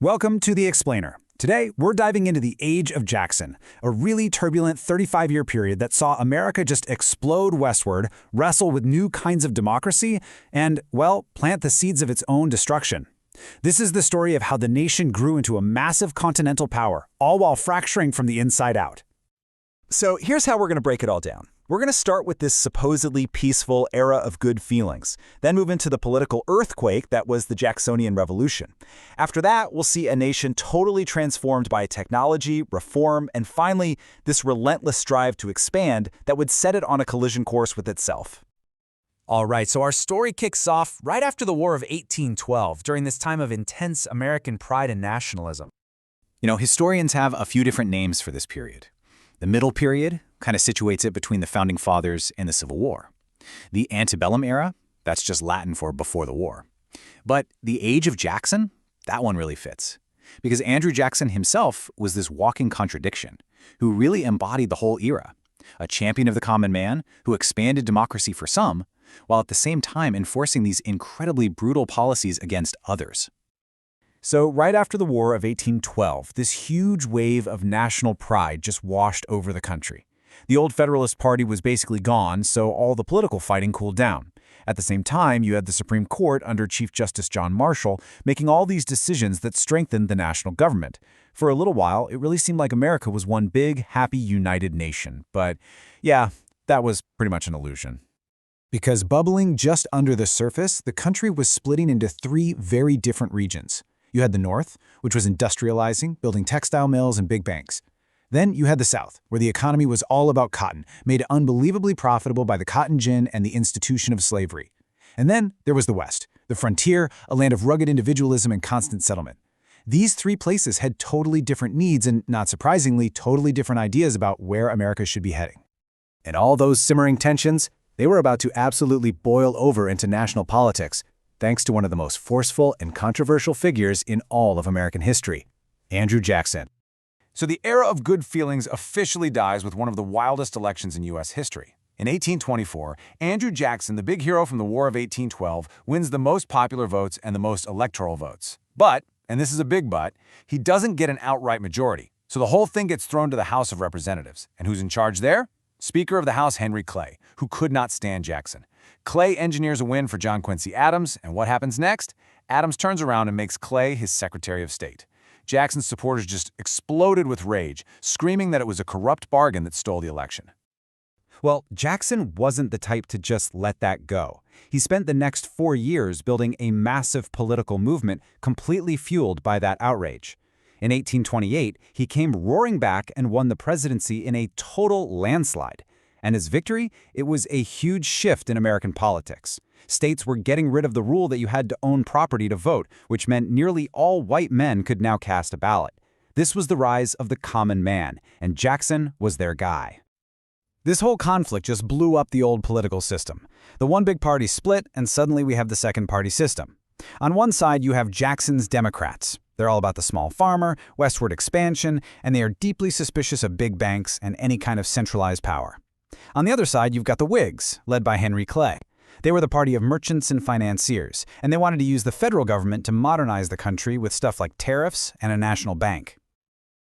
Welcome to The Explainer. Today, we're diving into the Age of Jackson, a really turbulent 35-year period that saw America just explode westward, wrestle with new kinds of democracy, and, well, plant the seeds of its own destruction. This is the story of how the nation grew into a massive continental power, all while fracturing from the inside out. So here's how we're going to break it all down. We're going to start with this supposedly peaceful era of good feelings, then move into the political earthquake that was the Jacksonian Revolution. After that, we'll see a nation totally transformed by technology, reform, and finally, this relentless strive to expand that would set it on a collision course with itself. All right, so our story kicks off right after the War of 1812, during this time of intense American pride and nationalism. Historians have a few different names for this period. The Middle Period kind of situates it between the Founding Fathers and the Civil War. The Antebellum era, that's just Latin for before the war. But the Age of Jackson, that one really fits. Because Andrew Jackson himself was this walking contradiction, who really embodied the whole era. A champion of the common man who expanded democracy for some, while at the same time enforcing these incredibly brutal policies against others. So right after the War of 1812, this huge wave of national pride just washed over the country. The old Federalist Party was basically gone, so all the political fighting cooled down. At the same time, you had the Supreme Court under Chief Justice John Marshall making all these decisions that strengthened the national government. For a little while, it really seemed like America was one big, happy, united nation. But yeah, that was pretty much an illusion. Because bubbling just under the surface, the country was splitting into three very different regions. You had the North, which was industrializing, building textile mills and big banks. Then you had the South, where the economy was all about cotton, made unbelievably profitable by the cotton gin and the institution of slavery. And then there was the West, the frontier, a land of rugged individualism and constant settlement. These three places had totally different needs and, not surprisingly, totally different ideas about where America should be heading. And all those simmering tensions, they were about to absolutely boil over into national politics, thanks to one of the most forceful and controversial figures in all of American history, Andrew Jackson. So the era of good feelings officially dies with one of the wildest elections in U.S. history. In 1824, Andrew Jackson, the big hero from the War of 1812, wins the most popular votes and the most electoral votes. But, and this is a big but, he doesn't get an outright majority. So the whole thing gets thrown to the House of Representatives. And who's in charge there? Speaker of the House Henry Clay, who could not stand Jackson. Clay engineers a win for John Quincy Adams, and what happens next? Adams turns around and makes Clay his Secretary of State. Jackson's supporters just exploded with rage, screaming that it was a corrupt bargain that stole the election. Well, Jackson wasn't the type to just let that go. He spent the next 4 years building a massive political movement completely fueled by that outrage. In 1828, he came roaring back and won the presidency in a total landslide. And his victory, it was a huge shift in American politics. States were getting rid of the rule that you had to own property to vote, which meant nearly all white men could now cast a ballot. This was the rise of the common man, and Jackson was their guy. This whole conflict just blew up the old political system. The one big party split, and suddenly we have the second party system. On one side, you have Jackson's Democrats. They're all about the small farmer, westward expansion, and they are deeply suspicious of big banks and any kind of centralized power. On the other side, you've got the Whigs, led by Henry Clay. They were the party of merchants and financiers, and they wanted to use the federal government to modernize the country with stuff like tariffs and a national bank.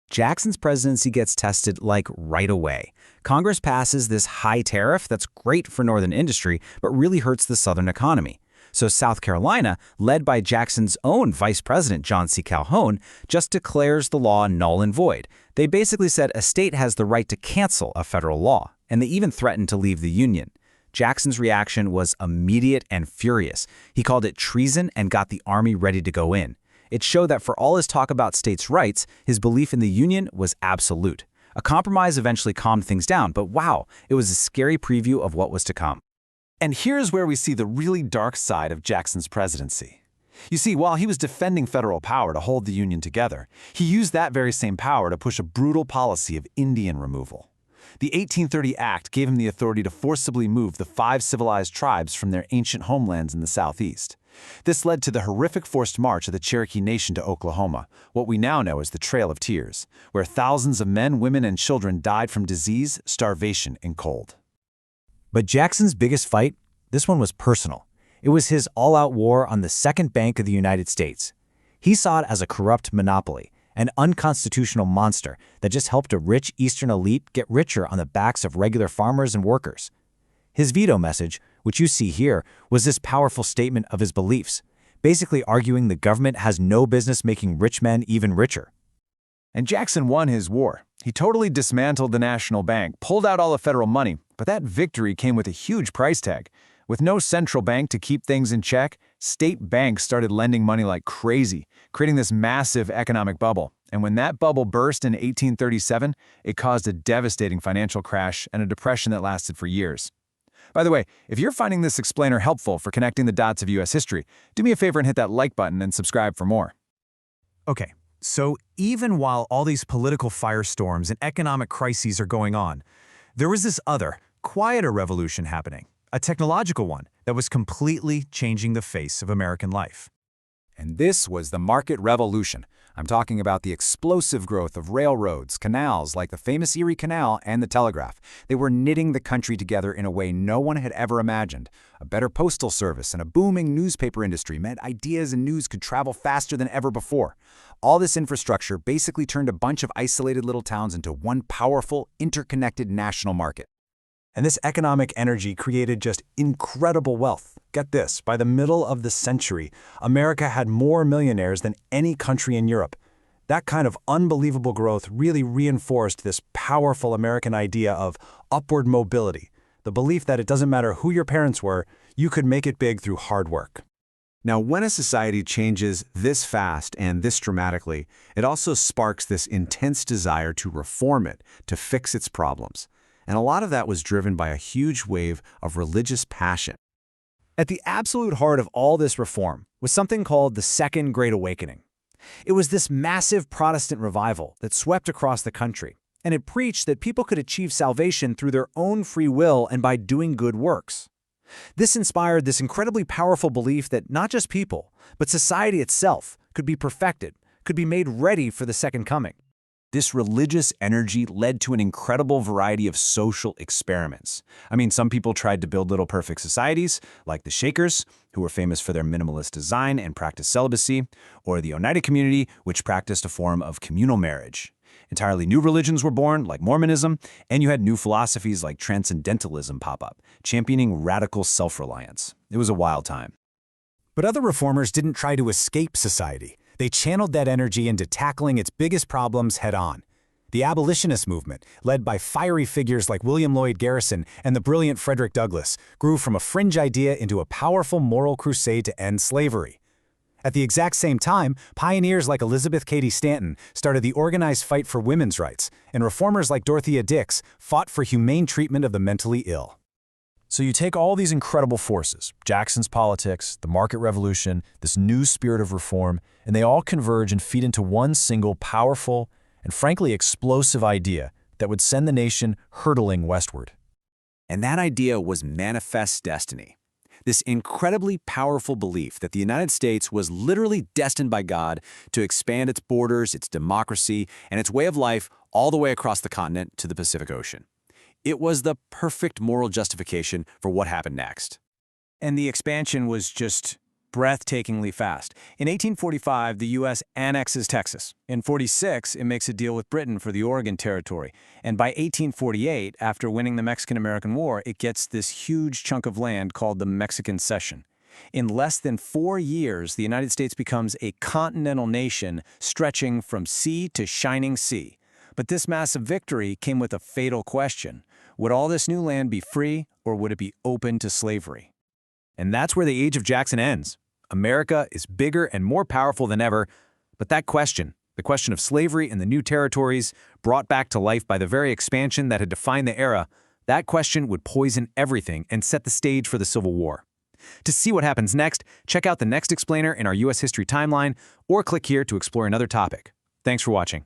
Jackson's presidency gets tested right away. Congress passes this high tariff that's great for northern industry, but really hurts the southern economy. So South Carolina, led by Jackson's own vice president, John C. Calhoun, just declares the law null and void. They basically said a state has the right to cancel a federal law, and they even threatened to leave the Union. Jackson's reaction was immediate and furious. He called it treason and got the army ready to go in. It showed that for all his talk about states' rights, his belief in the Union was absolute. A compromise eventually calmed things down, but wow, it was a scary preview of what was to come. And here's where we see the really dark side of Jackson's presidency. You see, while he was defending federal power to hold the Union together, he used that very same power to push a brutal policy of Indian removal. The 1830 Act gave him the authority to forcibly move the 5 civilized tribes from their ancient homelands in the southeast. This led to the horrific forced march of the Cherokee Nation to Oklahoma, what we now know as the Trail of Tears, where thousands of men, women, and children died from disease, starvation, and cold. But Jackson's biggest fight, this one was personal. It was his all-out war on the second bank of the United States. He saw it as a corrupt monopoly, an unconstitutional monster that just helped a rich Eastern elite get richer on the backs of regular farmers and workers. His veto message, which you see here, was this powerful statement of his beliefs, basically arguing the government has no business making rich men even richer. And Jackson won his war. He totally dismantled the national bank, pulled out all the federal money, but that victory came with a huge price tag. With no central bank to keep things in check, state banks started lending money like crazy, creating this massive economic bubble. And when that bubble burst in 1837, it caused a devastating financial crash and a depression that lasted for years. By the way, if you're finding this explainer helpful for connecting the dots of U.S. history, do me a favor and hit that like button and subscribe for more. Okay, so even while all these political firestorms and economic crises are going on, there was this other, quieter revolution happening, a technological one that was completely changing the face of American life. And this was the market revolution. I'm talking about the explosive growth of railroads, canals like the famous Erie Canal and the telegraph. They were knitting the country together in a way no one had ever imagined. A better postal service and a booming newspaper industry meant ideas and news could travel faster than ever before. All this infrastructure basically turned a bunch of isolated little towns into one powerful, interconnected national market. And this economic energy created just incredible wealth. Get this, by the middle of the century, America had more millionaires than any country in Europe. That kind of unbelievable growth really reinforced this powerful American idea of upward mobility, the belief that it doesn't matter who your parents were, you could make it big through hard work. Now, when a society changes this fast and this dramatically, it also sparks this intense desire to reform it, to fix its problems. And a lot of that was driven by a huge wave of religious passion. At the absolute heart of all this reform was something called the Second Great Awakening. It was this massive Protestant revival that swept across the country, and it preached that people could achieve salvation through their own free will and by doing good works. This inspired this incredibly powerful belief that not just people, but society itself could be perfected, could be made ready for the Second Coming. This religious energy led to an incredible variety of social experiments. I mean, some people tried to build little perfect societies, like the Shakers, who were famous for their minimalist design and practiced celibacy, or the Oneida community, which practiced a form of communal marriage. Entirely new religions were born, like Mormonism, and you had new philosophies like Transcendentalism pop up, championing radical self-reliance. It was a wild time. But other reformers didn't try to escape society. They channeled that energy into tackling its biggest problems head-on. The abolitionist movement, led by fiery figures like William Lloyd Garrison and the brilliant Frederick Douglass, grew from a fringe idea into a powerful moral crusade to end slavery. At the exact same time, pioneers like Elizabeth Cady Stanton started the organized fight for women's rights, and reformers like Dorothea Dix fought for humane treatment of the mentally ill. So you take all these incredible forces, Jackson's politics, the market revolution, this new spirit of reform, and they all converge and feed into one single powerful and frankly explosive idea that would send the nation hurtling westward. And that idea was manifest destiny. This incredibly powerful belief that the United States was literally destined by God to expand its borders, its democracy, and its way of life all the way across the continent to the Pacific Ocean. It was the perfect moral justification for what happened next. And the expansion was just breathtakingly fast. In 1845, the U.S. annexes Texas. In 46, it makes a deal with Britain for the Oregon Territory. And by 1848, after winning the Mexican-American War, it gets this huge chunk of land called the Mexican Cession. In less than 4 years, the United States becomes a continental nation stretching from sea to shining sea. But this massive victory came with a fatal question. Would all this new land be free, or would it be open to slavery? And that's where the age of Jackson ends. America is bigger and more powerful than ever, but that question, the question of slavery in the new territories, brought back to life by the very expansion that had defined the era, that question would poison everything and set the stage for the Civil War. To see what happens next, check out the next explainer in our U.S. history timeline, or click here to explore another topic. Thanks for watching.